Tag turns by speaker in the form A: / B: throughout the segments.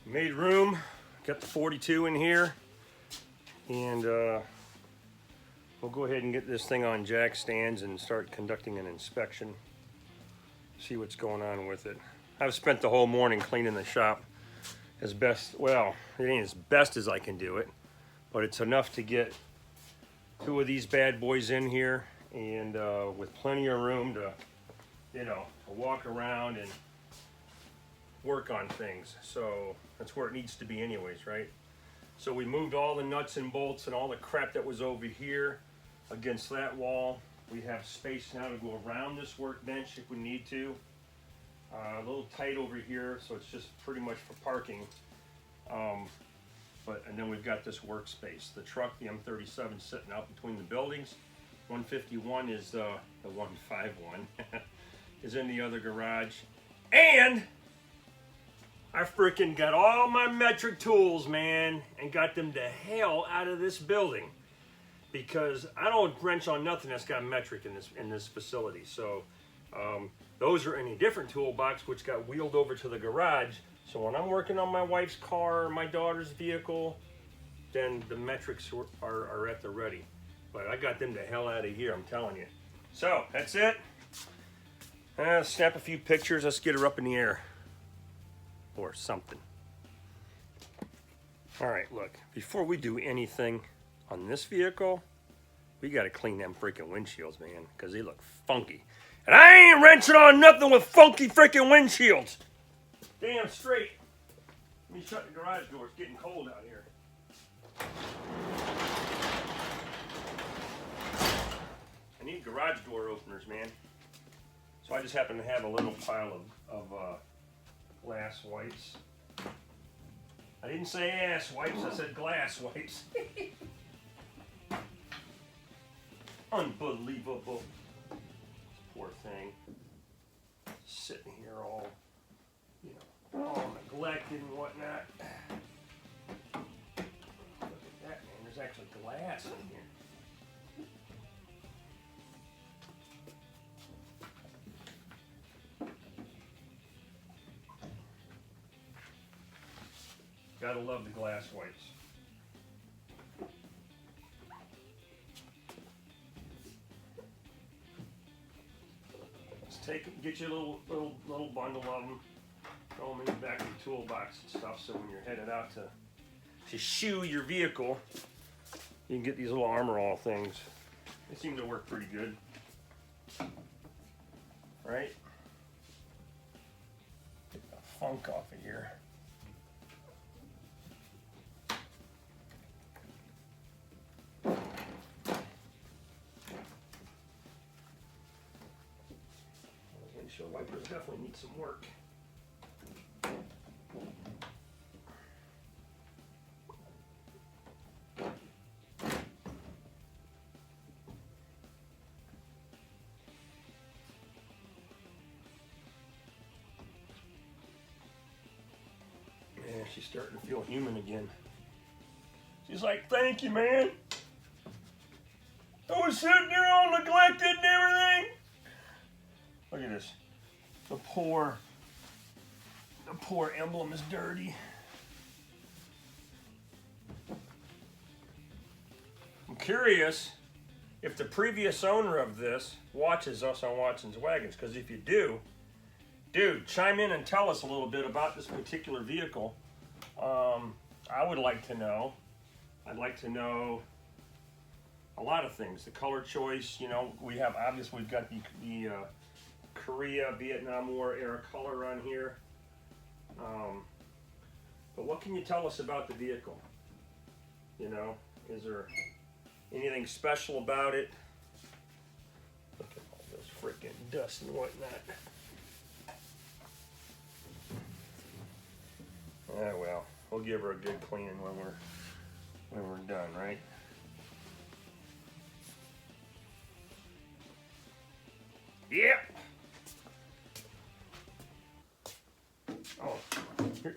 A: Made room, got the 42 in here, and we'll go ahead and get this thing on jack stands and start conducting an inspection. See what's going on with it. I've spent the whole morning cleaning the shop as best, well, it ain't as best as I can do it, but it's enough to get 2 of these bad boys in here, and with plenty of room to, you know, to walk around and work on things. So that's where it needs to be anyways, right? So we moved all the nuts and bolts and all the crap that was over here against that wall. We have space now to go around this workbench if we need to. A little tight over here, so it's just pretty much for parking. And then we've got this workspace. The truck, the M37, sitting out between the buildings. 151 is the 151 is in the other garage. And I freaking got all my metric tools, man, and got them the hell out of this building, because I don't wrench on nothing that's got metric in this facility. So those are in a different toolbox, which got wheeled over to the garage. So when I'm working on my wife's car or my daughter's vehicle, then the metrics are at the ready. But I got them the hell out of here, I'm telling you. So that's it. Snap a few pictures. Let's get her up in the air. Or something. All right, look, before we do anything on this vehicle, we got to clean them freaking windshields, man, because they look funky. And I ain't wrenching on nothing with funky freaking windshields. Damn straight. Let me shut the garage door. It's getting cold out here. I need garage door openers, man. So I just happen to have a little pile of glass wipes. I didn't say ass wipes, I said glass wipes. Unbelievable. Poor thing. Sitting here all, you know, all neglected and whatnot. Look at that, man. There's actually glass in here. Gotta love the glass wipes. Let's get you a little bundle of them. Throw them in the back of the toolbox and stuff, so when you're headed out to shoe your vehicle, you can get these little Armor All things. They seem to work pretty good, right? Get the funk off of here. Windshield wipers definitely need some work. Yeah, she's starting to feel human again. She's like, "Thank you, man. I was sitting there all neglected and everything." Look at this. The poor emblem is dirty. I'm curious if the previous owner of this watches us on Watson's Wagons, because if you do, dude, chime in and tell us a little bit about this particular vehicle. I would like to know. I'd like to know a lot of things. The color choice, you know, we've got the Korea, Vietnam War era color on here. But what can you tell us about the vehicle? You know, is there anything special about it? Look at all this freaking dust and whatnot. Ah, well, we'll give her a good cleaning when we're done, right? Yep. Oh,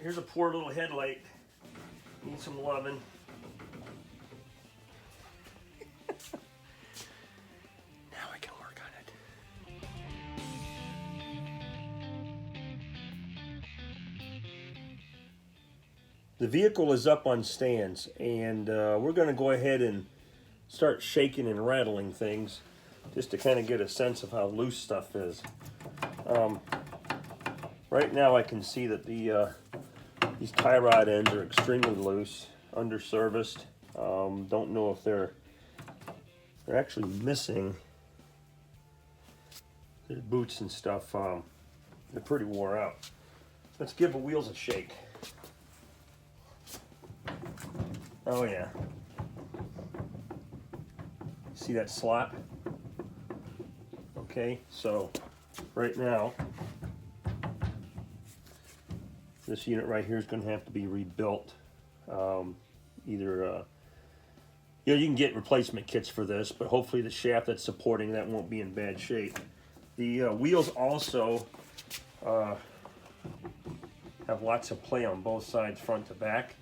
A: here's a poor little headlight. Needs some loving. Now I can work on it. the vehicle is up on stands, and we're going to go ahead and start shaking and rattling things just to kind of get a sense of how loose stuff is. Right now I can see that these tie rod ends are extremely loose, underserviced. Don't know if they're actually missing. The boots and stuff, they're pretty wore out. Let's give the wheels a shake. Oh yeah. See that slot? Okay, so right now, this unit right here is going to have to be rebuilt. Either, you know, you can get replacement kits for this, but hopefully the shaft that's supporting that won't be in bad shape. The wheels also have lots of play on both sides, front to back.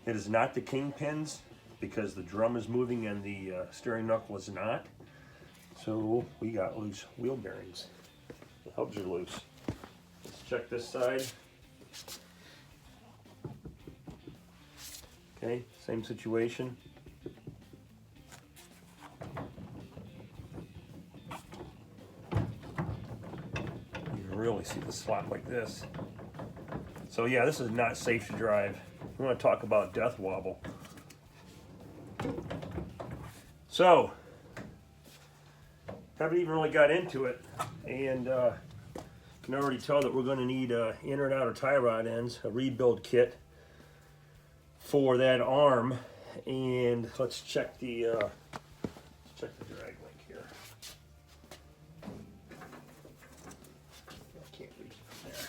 A: It is not the kingpins because the drum is moving and the steering knuckle is not. So we got loose wheel bearings. The hubs are loose. Let's check this side. Okay, same situation. You can really see the slot like this. So yeah, this is not safe to drive. We want to talk about death wobble. So, haven't even really got into it, and can already tell that we're going to need inner and outer tie rod ends, a rebuild kit for that arm, and let's check the drag link here. I can't reach it from there.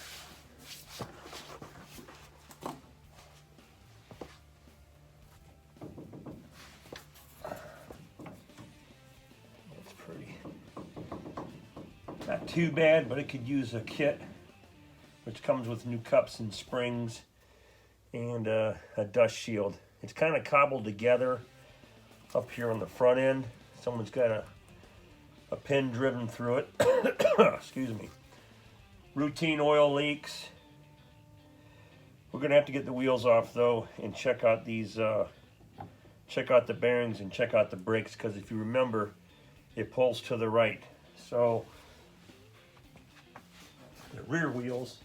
A: Not too bad, but it could use a kit, which comes with new cups and springs and a dust shield. It's kind of cobbled together up here on the front end. Someone's got a pin driven through it. Excuse me. Routine oil leaks. We're gonna have to get the wheels off though and check out these, check out the bearings and check out the brakes, because if you remember, it pulls to the right. So the rear wheels,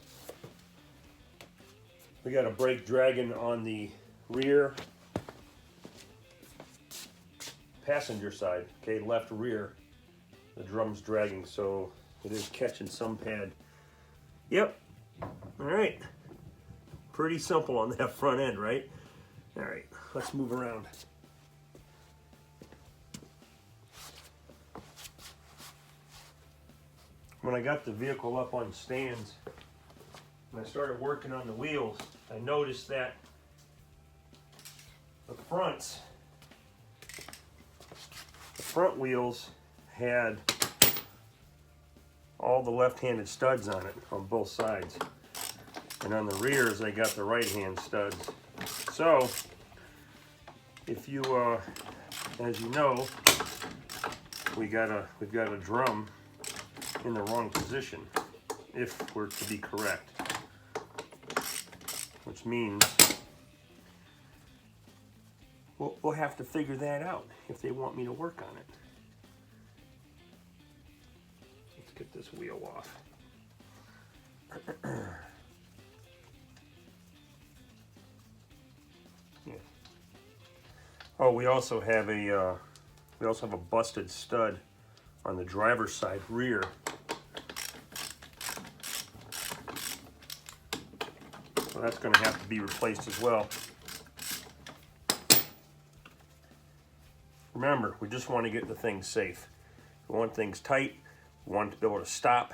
A: we got a brake dragging on the rear passenger side, okay, left rear. The drum's dragging, so it is catching some pad. Yep. All right. Pretty simple on that front end, right? All right, let's move around. When I got the vehicle up on stands and I started working on the wheels, I noticed that the front wheels had all the left-handed studs on it on both sides, and on the rears I got the right-hand studs. So if you as you know, we've got a drum in the wrong position if we're to be correct, which means we'll have to figure that out if they want me to work on it. Let's get this wheel off. Yeah. Oh, we also have a busted stud on the driver's side rear. So that's going to have to be replaced as well. Remember, we just want to get the thing safe. We want things tight. We want it to be able to stop.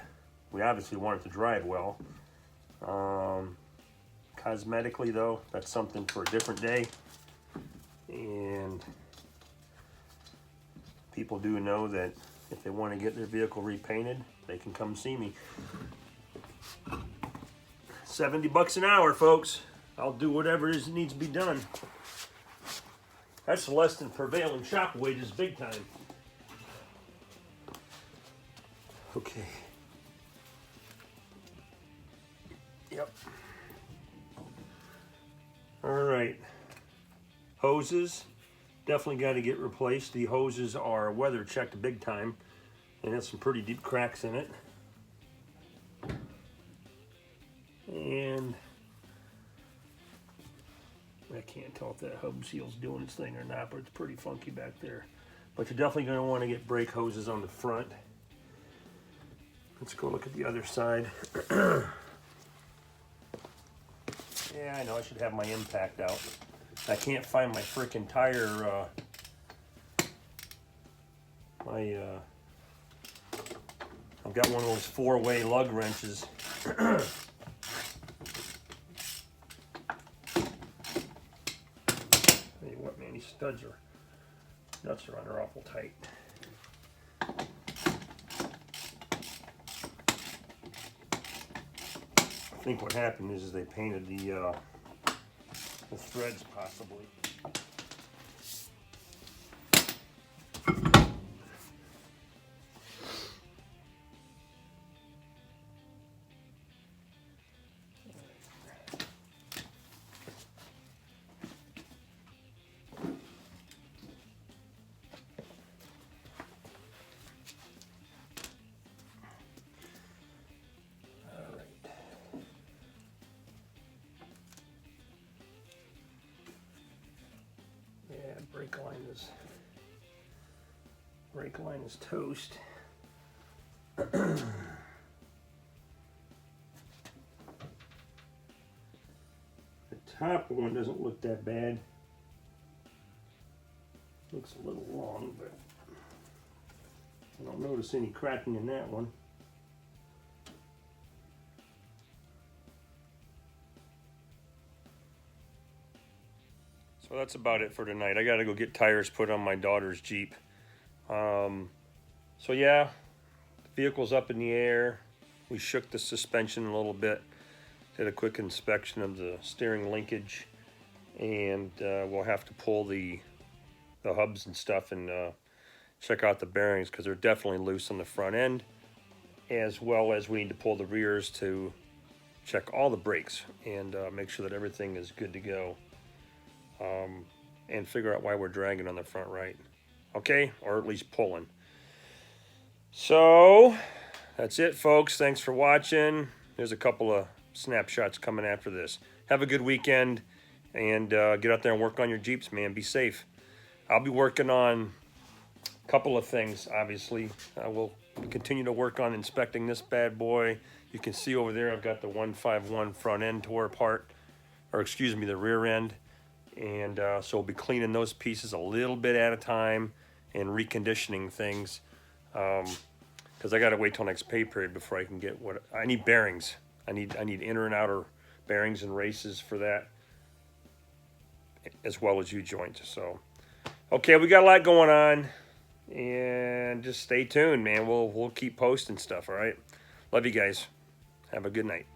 A: We obviously want it to drive well. Cosmetically, though, that's something for a different day. And people do know that if they want to get their vehicle repainted, they can come see me. $70 an hour, folks. I'll do whatever it is that needs to be done. That's less than prevailing shop wages, big time. Okay. Yep. All right, hoses definitely got to get replaced. The hoses are weather checked big time, and has some pretty deep cracks in it. And I can't tell if that hub seal's doing its thing or not, but it's pretty funky back there. But you're definitely going to want to get brake hoses on the front. Let's go look at the other side. Yeah, I know I should have my impact out. I can't find my freaking tire. I've got one of those 4-way lug wrenches. Tell you what, man, these studs are, nuts are under awful tight. I think what happened is they painted the threads possibly. Brake line is toast. The top one doesn't look that bad. Looks a little long, but I don't notice any cracking in that one. So that's about it for tonight. I gotta go get tires put on my daughter's Jeep. So yeah, the vehicle's up in the air. We shook the suspension a little bit, did a quick inspection of the steering linkage, and we'll have to pull the hubs and stuff and check out the bearings because they're definitely loose on the front end, as well as we need to pull the rears to check all the brakes and make sure that everything is good to go, and figure out why we're dragging on the front right. Okay, or at least pulling. So that's it, folks. Thanks for watching. There's a couple of snapshots coming after this. Have a good weekend, and get out there and work on your Jeeps, man. Be safe. I'll be working on a couple of things, obviously. We'll continue to work on inspecting this bad boy. You can see over there I've got the 151 front end tore apart, or excuse me, the rear end. And so we'll be cleaning those pieces a little bit at a time and reconditioning things, because I got to wait till next pay period before I can get what I need. Bearings. I need inner and outer bearings and races for that, as well as U-joints. So okay, we got a lot going on, and just stay tuned, man. We'll keep posting stuff. All right, love you guys. Have a good night.